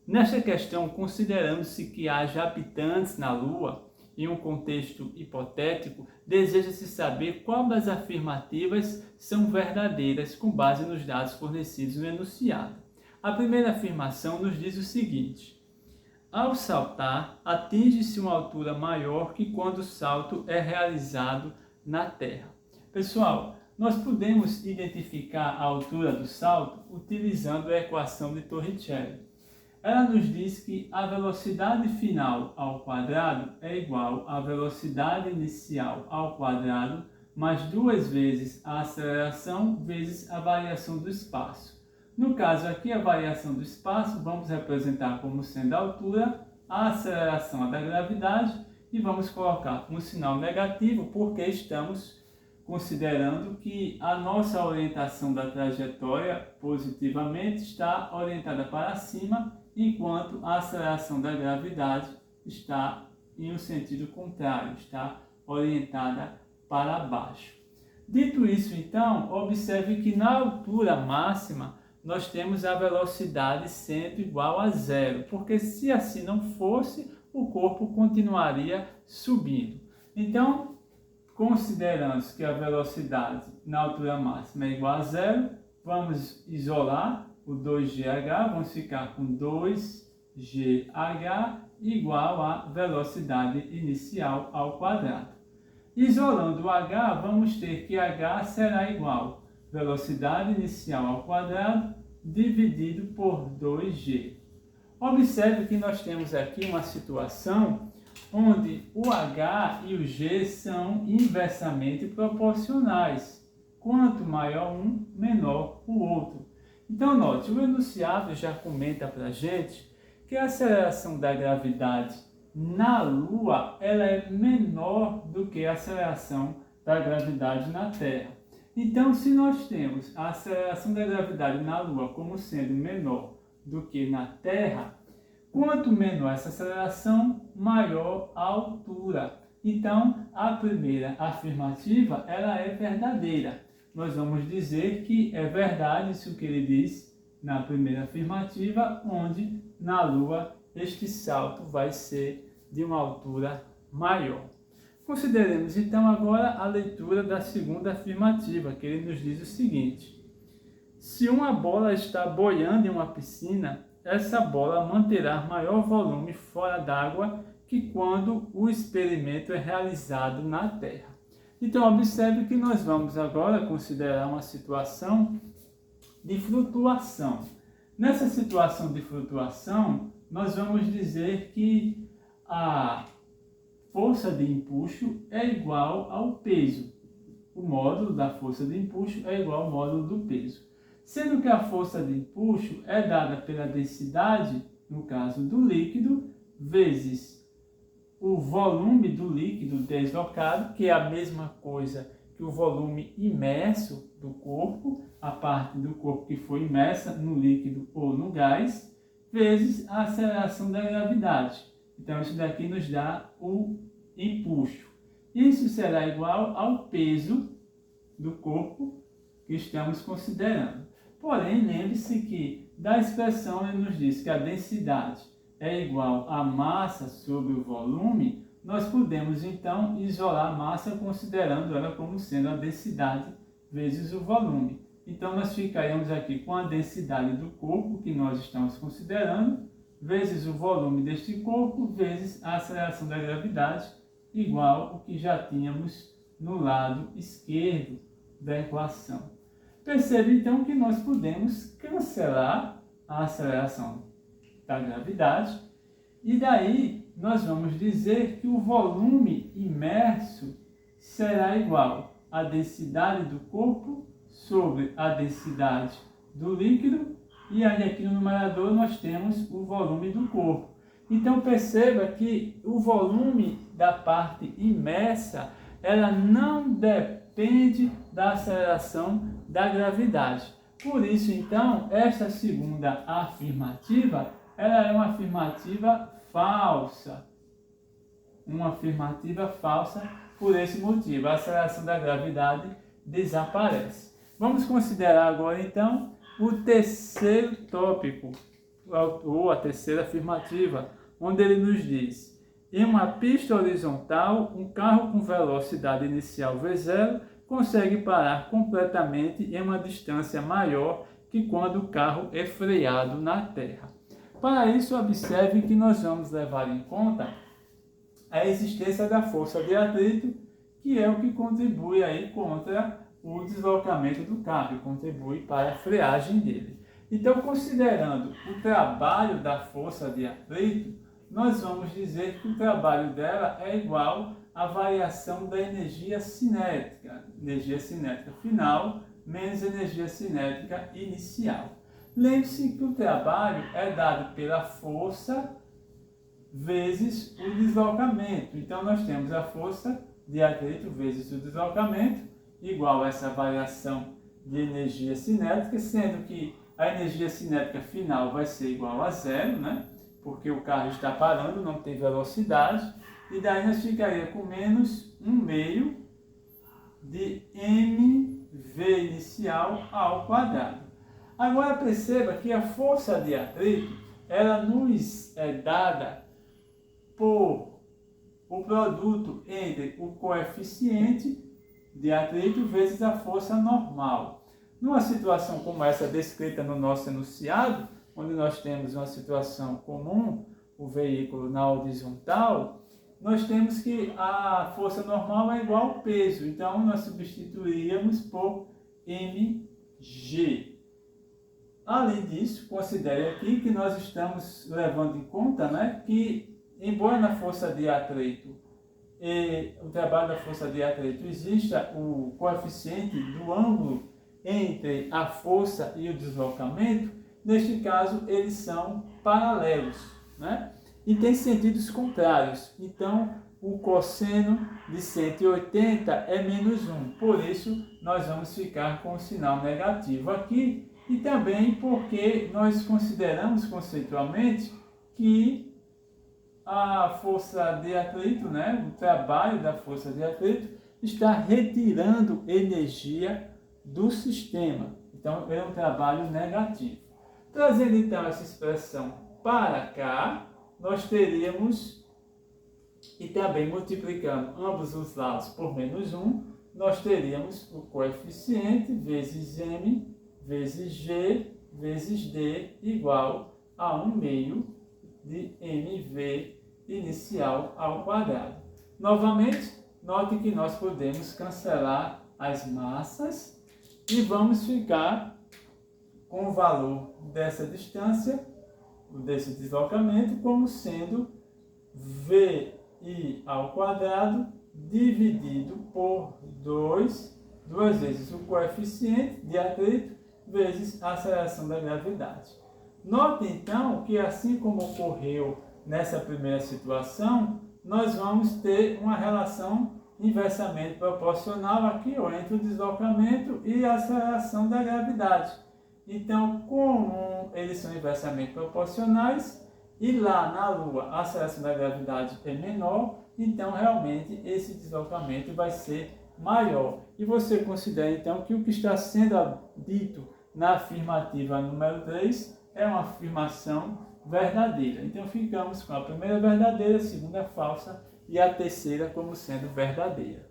Nesta questão, considerando-se que haja habitantes na Lua, em um contexto hipotético, deseja-se saber qual das afirmativas são verdadeiras com base nos dados fornecidos no enunciado. A primeira afirmação nos diz o seguinte: ao saltar, atinge-se uma altura maior que quando o salto é realizado na Terra. Pessoal, nós podemos identificar a altura do salto utilizando a equação de Torricelli. Ela nos diz que a velocidade final ao quadrado é igual à velocidade inicial ao quadrado mais 2 vezes a aceleração vezes a variação do espaço. No caso aqui, a variação do espaço vamos representar como sendo a altura, a aceleração da gravidade e vamos colocar um sinal negativo porque estamos considerando que a nossa orientação da trajetória positivamente está orientada para cima, enquanto a aceleração da gravidade está em um sentido contrário, está orientada para baixo. Dito isso, então, observe que na altura máxima nós temos a velocidade sendo igual a zero, porque se assim não fosse, o corpo continuaria subindo. Então, considerando que a velocidade na altura máxima é igual a zero, vamos isolar o 2GH, vamos ficar com 2GH igual à velocidade inicial ao quadrado. Isolando o H, vamos ter que H será igual a velocidade inicial ao quadrado dividido por 2G. Observe que nós temos aqui uma situação onde o H e o G são inversamente proporcionais. Quanto maior um, menor o outro. Então, note, o enunciado já comenta para a gente que a aceleração da gravidade na Lua ela é menor do que a aceleração da gravidade na Terra. Então, se nós temos a aceleração da gravidade na Lua como sendo menor do que na Terra, quanto menor essa aceleração, maior a altura. Então, a primeira afirmativa ela é verdadeira. Nós vamos dizer que é verdade isso que ele diz na primeira afirmativa, onde na Lua este salto vai ser de uma altura maior. Consideremos então agora a leitura da segunda afirmativa, que ele nos diz o seguinte: se uma bola está boiando em uma piscina, essa bola manterá maior volume fora d'água que quando o experimento é realizado na Terra. Então, observe que nós vamos agora considerar uma situação de flutuação. Nessa situação de flutuação, nós vamos dizer que a força de empuxo é igual ao peso. O módulo da força de empuxo é igual ao módulo do peso. Sendo que a força de empuxo é dada pela densidade, no caso do líquido, vezes o volume do líquido deslocado, que é a mesma coisa que o volume imerso do corpo, a parte do corpo que foi imersa no líquido ou no gás, vezes a aceleração da gravidade. Então, isso daqui nos dá o empuxo. Isso será igual ao peso do corpo que estamos considerando. Porém, lembre-se que da expressão ele nos diz que a densidade é igual a massa sobre o volume, nós podemos então isolar a massa considerando ela como sendo a densidade vezes o volume. Então nós ficaríamos aqui com a densidade do corpo que nós estamos considerando, vezes o volume deste corpo, vezes a aceleração da gravidade, igual ao que já tínhamos no lado esquerdo da equação. Percebe então que nós podemos cancelar a aceleração da gravidade, e daí nós vamos dizer que o volume imerso será igual à densidade do corpo sobre a densidade do líquido, e aí aqui no numerador nós temos o volume do corpo. Então perceba que o volume da parte imersa ela não depende da aceleração da gravidade. Por isso, então, esta segunda afirmativa ela é uma afirmativa falsa. Uma afirmativa falsa por esse motivo. A aceleração da gravidade desaparece. Vamos considerar agora, então, o terceiro tópico. ou a terceira afirmativa, onde ele nos diz: em uma pista horizontal, um carro com velocidade inicial V0 consegue parar completamente em uma distância maior que quando o carro é freado na terra. Para isso, observe que nós vamos levar em conta a existência da força de atrito, que é o que contribui aí contra o deslocamento do carro, contribui para a freagem dele. Então, considerando o trabalho da força de atrito, nós vamos dizer que o trabalho dela é igual à variação da energia cinética final menos energia cinética inicial. Lembre-se que o trabalho é dado pela força vezes o deslocamento. Então, nós temos a força de atrito vezes o deslocamento, igual a essa variação de energia cinética, sendo que a energia cinética final vai ser igual a zero, né? Porque o carro está parando, não tem velocidade, e daí nós ficaria com menos 1/2 de mv inicial ao quadrado. Agora perceba que a força de atrito, ela nos é dada por o produto entre o coeficiente de atrito vezes a força normal. Numa situação como essa descrita no nosso enunciado, onde nós temos uma situação comum, o veículo na horizontal, nós temos que a força normal é igual ao peso. Então, nós substituiríamos por mg. Além disso, considere aqui que nós estamos levando em conta, né, que, embora na força de atrito e o trabalho da força de atrito exista o coeficiente do ângulo entre a força e o deslocamento, neste caso eles são paralelos, né? E tem sentidos contrários. Então, o cosseno de 180 é menos 1. Por isso, nós vamos ficar com o sinal negativo aqui. E também porque nós consideramos conceitualmente que a força de atrito, né, o trabalho da força de atrito, está retirando energia do sistema. Então, é um trabalho negativo. Trazendo então essa expressão para cá, nós teríamos, e também multiplicando ambos os lados por menos 1, nós teríamos o coeficiente vezes m vezes g vezes d igual a 1/2 de mv inicial ao quadrado. Novamente, note que nós podemos cancelar as massas e vamos ficar com o valor dessa distância, desse deslocamento, como sendo vi ao quadrado dividido por 2 vezes o coeficiente de atrito vezes a aceleração da gravidade. Note então que, assim como ocorreu nessa primeira situação, nós vamos ter uma relação inversamente proporcional aqui, ó, entre o deslocamento e a aceleração da gravidade. Então, como eles são inversamente proporcionais e lá na Lua a aceleração da gravidade é menor, então realmente esse deslocamento vai ser maior. E você considera então que o que está sendo dito na afirmativa número 3 é uma afirmação verdadeira. Então ficamos com a primeira verdadeira, a segunda falsa e a terceira como sendo verdadeira.